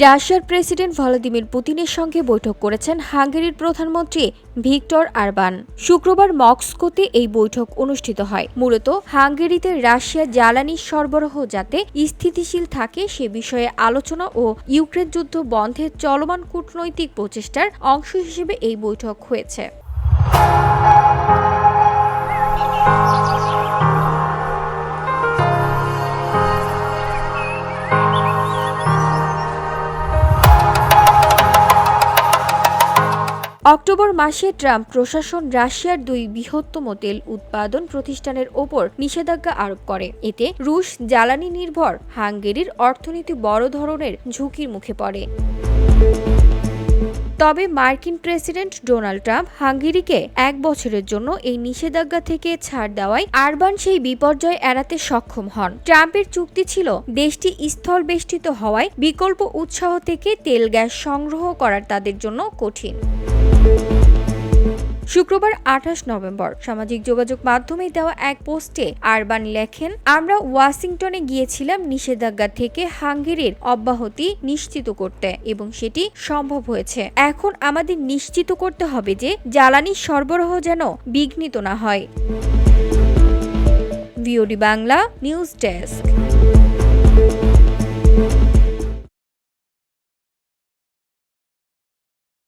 রাশিয়ার president Vladimir পুতিনের সঙ্গে বৈঠক করেছেন হাঙ্গেরির প্রধানমন্ত্রী ভিক্টর অরবান। শুক্রবার মস্কোতে এই বৈঠক অনুষ্ঠিত হয়। মূলত হাঙ্গেরিতে রাশিয়ার জ্বালানি সরবরাহ যাতে স্থিতিশীল থাকে সে বিষয়ে আলোচনা ও ইউক্রেন যুদ্ধ বন্ধের চলমান কূটনৈতিক প্রচেষ্টার অংশ হিসেবে এই বৈঠক হয়েছে। অক্টোবর মাসে ট্রাম্প প্রশাসন রাশিয়ার দুই বৃহত্তম তেল উৎপাদন প্রতিষ্ঠানের ওপর নিষেধাজ্ঞা আরোপ করে। এতে রুশ জ্বালানি নির্ভর হাঙ্গেরির অর্থনীতি বড় ধরনের ঝুঁকির মুখে পড়ে। তবে মার্কিন প্রেসিডেন্ট ডোনাল্ড ট্রাম্প হাঙ্গেরিকে 1 বছরের জন্য এই নিষেধাজ্ঞা থেকে ছাড় দেওয়ায় অরবান সেই বিপর্যয় এড়াতে সক্ষম হন। ট্রাম্পের চুক্তি ছিল দেশটি স্থলবেষ্টিত হওয়ায় বিকল্প উৎস থেকে তেল গ্যাস সংগ্রহ করার তাদের জন্য কঠিন। শুক্রবার 28 নভেম্বর সামাজিক যোগাযোগ মাধ্যমে দেওয়া এক পোস্টে অরবান লেখেন, আমরা ওয়াশিংটনে গিয়েছিলাম নিষেধাজ্ঞা থেকে হাঙ্গেরির অব্যাহতি নিশ্চিত করতে এবং সেটি সম্ভব হয়েছে। এখন আমাদের নিশ্চিত করতে হবে যে জ্বালানি সরবরাহ যেন বিঘ্নিত না হয়। VOD Bangla news desk.